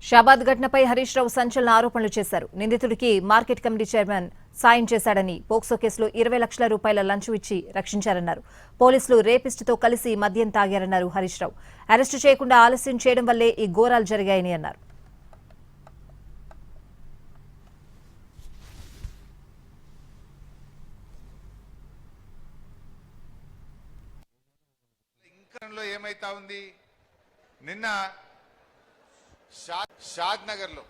షాబాద్ ఘటనపై హరీష్ రావు సంచలన ఆరోపణలు చేశారు. నిందితుడికి మార్కెట్ కమిటీ చైర్మన్ సాయం చేశాడని, పోక్సో కేసులో 20 లక్షల రూపాయల లంచం ఇచ్చి రక్షించారన్నారు. పోలీసులు రేపిస్టుతో కలిసి మద్యం తాగారన్నారు హరీష్ రావు. అరెస్టు చేయకుండా ఆలస్యం చేయడం వల్లే ఈ ఘోరాలు జరిగాయని అన్నారు. ఏమైతా ఉంది, నిన్న షాద్ నగర్ లో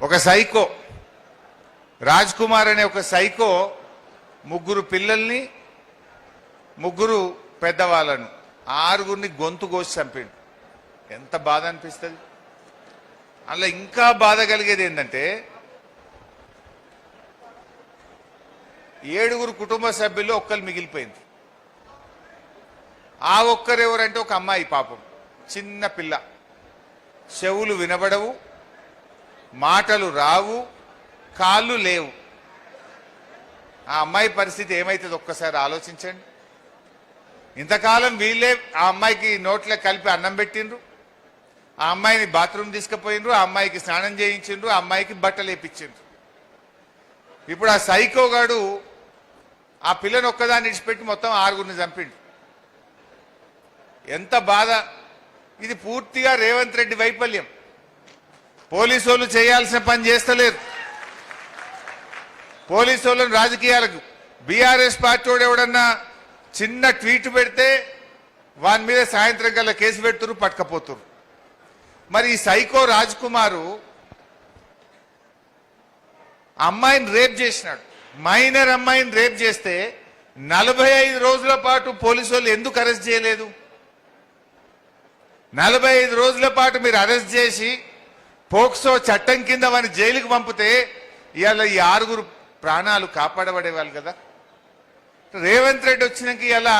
ఒక సైకో రాజ్ కుమార్ అనే ఒక సైకో ముగ్గురు పిల్లల్ని ముగ్గురు పెద్దవాళ్ళను 6గురిని గొంతు కోసి చంపిండు. ఎంత బాధ అనిపిస్తుంది. అలా ఇంకా బాధ కలిగేది ఏంటంటే 7గురు కుటుంబ సభ్యుల్లో ఒక్కరు మిగిలిపోయింది. ఆ ఒక్కరెవరంటే ఒక అమ్మాయి, పాపం చిన్న పిల్ల, చెవులు వినబడవు, మాటలు రావు, కాళ్ళు లేవు. ఆ అమ్మాయి పరిస్థితి ఏమైతుంది ఒక్కసారి ఆలోచించండి. ఇంతకాలం వీళ్ళే ఆ అమ్మాయికి నోట్లో కలిపి అన్నం పెట్టిండ్రు, ఆ అమ్మాయిని బాత్రూమ్ తీసుకుపోయిండ్రు, ఆ అమ్మాయికి స్నానం చేయించిండ్రు, ఆ అమ్మాయికి బట్టలు వేపించిండ్రు. ఇప్పుడు ఆ సైకోగాడు ఆ పిల్లని ఒక్కదాన్ని ఇడిచిపెట్టి మొత్తం 6గురిని చంపిండు. ఎంత బాధ. ఇది పూర్తిగా రేవంత్ రెడ్డి వైఫల్యం. పోలీసు వాళ్ళు చేయాల్సిన పని చేస్తలేరు. పోలీసు వాళ్ళని రాజకీయాలకు బీఆర్ఎస్ పార్టీ వాడు ఎవడన్నా చిన్న ట్వీట్ పెడితే వాని మీద సాయంత్రం కల్లా కేసు పెడుతురు, పట్టుకపోతురు. మరి ఈ సైకో రాజ్ కుమారు అమ్మాయిని రేప్ చేసినాడు. మైనర్ అమ్మాయిని రేప్ చేస్తే 45 రోజుల పాటు పోలీసు వాళ్ళు ఎందుకు అరెస్ట్ చేయలేదు? 45 రోజుల పాటు మీరు అరెస్ట్ చేసి పోక్సో చట్టం కింద వారిని జైలుకు పంపితే ఇవాళ ఈ 6గురు ప్రాణాలు కాపాడబడేవాళ్ళు కదా. రేవంత్ రెడ్డి వచ్చినాక ఇలా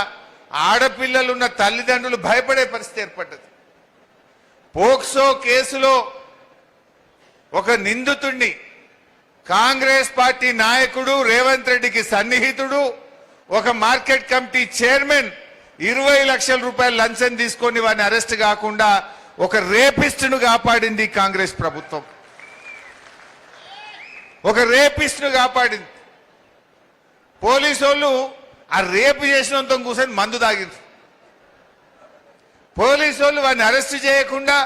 ఆడపిల్లలున్న తల్లిదండ్రులు భయపడే పరిస్థితి ఏర్పడ్డది. పోక్సో కేసులో ఒక నిందితుడిని కాంగ్రెస్ పార్టీ నాయకుడు, రేవంత్ రెడ్డికి సన్నిహితుడు, ఒక మార్కెట్ కమిటీ చైర్మన్ 20 లక్షల రూపాయలు లంచం తీసుకొని వారిని అరెస్ట్ కాకుండా ఒక రేపిస్టును కాపాడింది కాంగ్రెస్ ప్రభుత్వం. ఒక రేపిస్టును కాపాడింది. పోలీసు వాళ్ళు ఆ రేపు చేసినంత కూర్చొని మందు తాగింది. పోలీసు వాళ్ళు వాడిని అరెస్ట్ చేయకుండా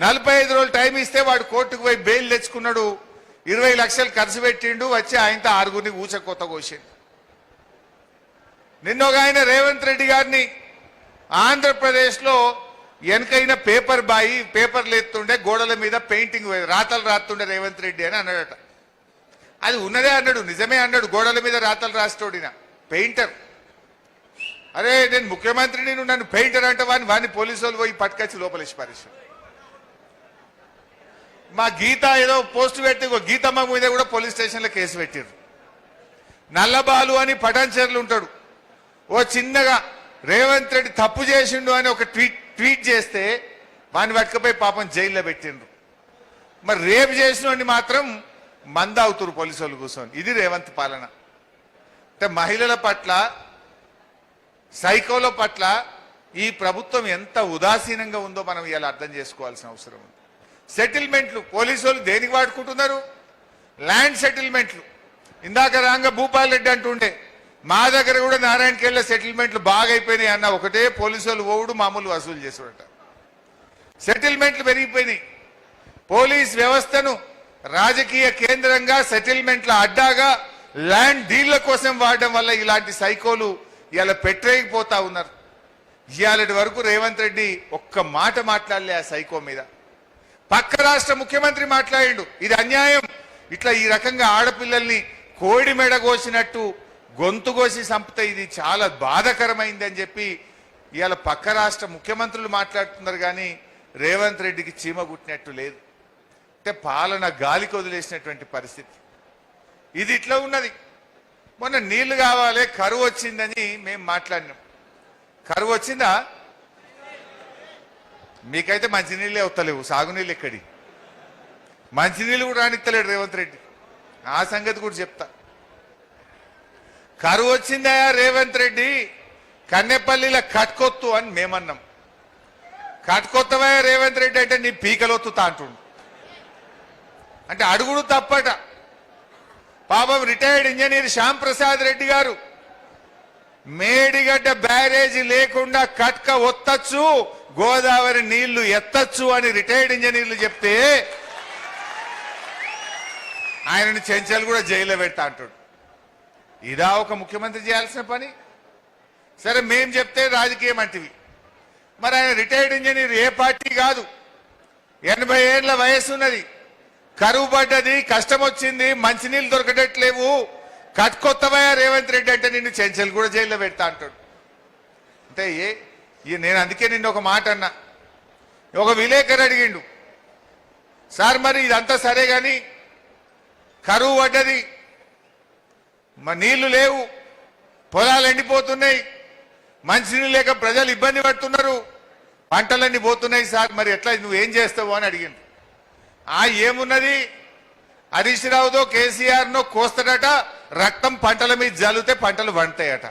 45 రోజులు టైం ఇస్తే వాడు కోర్టుకు పోయి బెయిల్ తెచ్చుకున్నాడు. 20 లక్షలు ఖర్చు పెట్టిండు, వచ్చి ఆయనతో 6గురిని ఊచకొత్త కోసిండు. నిన్న ఒక ఆయన రేవంత్ రెడ్డి గారిని ఆంధ్రప్రదేశ్లో వెనకైన పేపర్ బాయి పేపర్లు ఎత్తుండే, గోడల మీద పెయింటింగ్ రాతలు రాస్తుండే రేవంత్ రెడ్డి అని అన్నాడట. అది ఉన్నదే అన్నాడు, నిజమే అన్నాడు. గోడల మీద రాతలు రాస్తోడిన పెయింటర్. అరే నేను ముఖ్యమంత్రిని, నన్ను పెయింటర్ అంటే వాడిని పోలీసు వాళ్ళు పోయి పట్టుకొచ్చి లోపలేసి పారేశారు. మా గీత ఏదో పోస్ట్ పెట్టి గీతమ్మ మీద కూడా పోలీస్ స్టేషన్లో కేసు పెట్టారు. నల్లబాలు అని పటాన్చెర్లు ఉంటాడు, ఓ చిన్నగా రేవంత్ రెడ్డి తప్పు చేసిండు అని ఒక ట్వీట్ చేస్తే వాడిని పట్టుకపోయి పాపం జైల్లో పెట్టిండ్రు. మరి రేపు చేసిన మాత్రం మంద అవుతురు పోలీసు వాళ్ళు కూర్చొని. ఇది రేవంత్ పాలన. అంటే మహిళల పట్ల, సైకోల పట్ల ఈ ప్రభుత్వం ఎంత ఉదాసీనంగా ఉందో మనం ఇలా అర్థం చేసుకోవాల్సిన అవసరం ఉంది. సెటిల్మెంట్లు పోలీసు వాళ్ళు దేనికి వాడుకుంటున్నారు? ల్యాండ్ సెటిల్మెంట్లు. ఇందాక రాంగ భూపాల్ రెడ్డి అంటుండే మా దగ్గర కూడా నారాయణఖేడ్ల సెటిల్మెంట్లు బాగా అయిపోయినాయి అన్న. ఒకటే పోలీసు వాళ్ళు ఓవుడు మామూలు వసూలు చేసాడట. సెటిల్మెంట్లు పెరిగిపోయినాయి. పోలీస్ వ్యవస్థను రాజకీయ కేంద్రంగా, సెటిల్మెంట్ల అడ్డాగా, ల్యాండ్ డీళ్ల కోసం వాడడం వల్ల ఇలాంటి సైకోలు ఇలా పెట్టేయకపోతా ఉన్నారు. ఇవాళటి వరకు రేవంత్ రెడ్డి ఒక్క మాట మాట్లాడలే ఆ సైకో మీద. పక్క రాష్ట్ర ముఖ్యమంత్రి మాట్లాడిండు, ఇది అన్యాయం, ఇట్లా ఈ రకంగా ఆడపిల్లల్ని కోడి మెడ కోసినట్టు గొంతు కోసి చంపితే ఇది చాలా బాధాకరమైంది అని చెప్పి ఇవాళ పక్క రాష్ట్ర ముఖ్యమంత్రులు మాట్లాడుతున్నారు. కానీ రేవంత్ రెడ్డికి చీమ గుట్టినట్టు లేదు. అంటే పాలన గాలికి వదిలేసినటువంటి పరిస్థితి. ఇది ఇట్లా ఉన్నది. మొన్న నీళ్లు కావాలి, కరువు వచ్చిందని మేము మాట్లాడినాం. కరువు వచ్చిందా? మీకైతే మంచినీళ్ళే వస్తలేవు, సాగునీళ్ళు ఎక్కడి? మంచినీళ్ళు కూడా రానిస్తలేడు రేవంత్ రెడ్డి. ఆ సంగతి కూడా చెప్తా. కరువు వచ్చిందయా రేవంత్ రెడ్డి, కన్నెపల్లిలో కట్కొత్తు అని మేమన్నాం. కట్టుకొత్తవా రేవంత్ రెడ్డి అంటే నీ పీకలొత్తుతా అంటుండు. అంటే అడుగుడు తప్పట. పాపం రిటైర్డ్ ఇంజనీర్ శ్యామ్ ప్రసాద్ రెడ్డి గారు మేడిగడ్డ బ్యారేజీ లేకుండా కట్క ఒత్తచ్చు, గోదావరి నీళ్లు ఎత్తచ్చు అని రిటైర్డ్ ఇంజనీర్లు చెప్తే ఆయనని చెంచలు కూడా జైల్లో పెడతా అంటాడు. ఇదా ఒక ముఖ్యమంత్రి చేయాల్సిన పని? సరే మేం చెప్తే రాజకీయం అంటివి. మరి ఆయన రిటైర్డ్ ఇంజనీర్ ఏ పార్టీ కాదు, 80 ఏళ్ల వయసు ఉన్నది, కరువు పడ్డది, కష్టం వచ్చింది, మంచినీళ్ళు దొరకటట్లేవు, కట్టుకొత్తవా రేవంత్ రెడ్డి అంటే నిన్ను చెంచలు కూడా జైల్లో పెడతా అంటాడు. అంటే నేను అందుకే నిన్న ఒక మాట అన్నా. ఒక విలేకరు అడిగిండు, సార్ మరి ఇదంతా సరే గాని కరువు పడ్డది, మరి నీళ్లు లేవు, పొలాలు ఎండిపోతున్నాయి, మంచినీళ్ళు లేక ప్రజలు ఇబ్బంది పడుతున్నారు, పంటలన్నీ పోతున్నాయి సార్, మరి ఎట్లా నువ్వేం చేస్తావు అని అడిగిండు. ఏమున్నది, హరీష్ రావుతో కేసీఆర్నో కోస్తాడట, రక్తం పంటల మీద జల్లితే పంటలు వండుతాయట.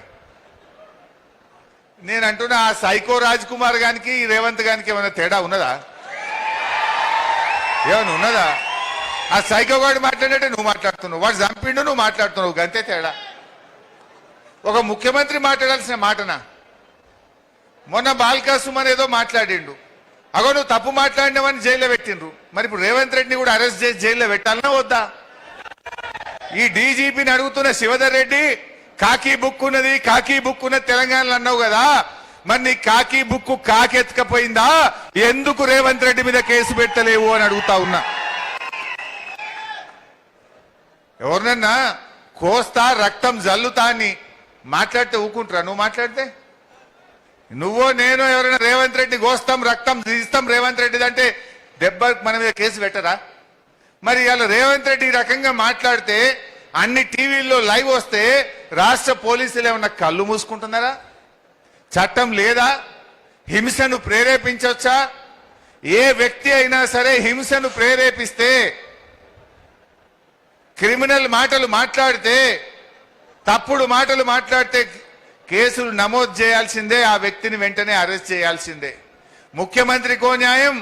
నేను అంటున్నా ఆ సైకో రాజ్ కుమార్ గానికి ఈ రేవంత్ గానికి ఏమైనా తేడా ఉన్నదా? ఏమైనా ఉన్నదా? ఆ సైకో గాడు మాట్లాడినట్టే నువ్వు మాట్లాడుతున్నావు, వాడు చంపిండు నువ్వు మాట్లాడుతున్నావు, గంతే తేడా. ఒక ముఖ్యమంత్రి మాట్లాడాల్సిన మాటనా? మొన్న బాల్కా సుమన్ ఏదో మాట్లాడిండు, అగో నువ్వు తప్పు మాట్లాడినావని జైల్లో పెట్టిండ్రు. మరి ఇప్పుడు రేవంత్ రెడ్డిని కూడా అరెస్ట్ చేసి జైల్లో పెట్టాలన్నా వద్దా? ఈ డీజీపీని అడుగుతున్న శివధర్ రెడ్డి కాకి బుక్ ఉన్నది, కాకి బుక్ ఉన్నది తెలంగాణలో అన్నావు కదా, మరి నీ కాకి బుక్ కాకెత్తుకపోయిందా? ఎందుకు రేవంత్ రెడ్డి మీద కేసు పెట్టలేవు అని అడుగుతా ఉన్నా. ఎవరినన్నా కోస్తా రక్తం జల్లుతా అని మాట్లాడితే ఊకుంటారా? నువ్వు మాట్లాడితే నువ్వో నేను ఎవరైనా రేవంత్ రెడ్డి కోస్తాం రక్తం తీస్తాం రేవంత్ రెడ్డి అంటే దెబ్బ మన మీద కేసు పెట్టరా? మరి ఇలా రేవంత్ రెడ్డి ఈ రకంగా మాట్లాడితే అన్ని టీవీల్లో లైవ్ వస్తే రాష్ట్ర పోలీసులు ఏమన్నా కళ్ళు మూసుకుంటున్నారా? చట్టం లేదా? హింసను ప్రేరేపించవచ్చా? ఏ వ్యక్తి అయినా సరే హింసను ప్రేరేపిస్తే, క్రిమినల్ మాటలు మాట్లాడితే, తప్పుడు మాటలు మాట్లాడితే కేసులు నమోదు చేయాల్సిందే, ఆ వ్యక్తిని వెంటనే అరెస్ట్ చేయాల్సిందే. ముఖ్యమంత్రికో న్యాయం,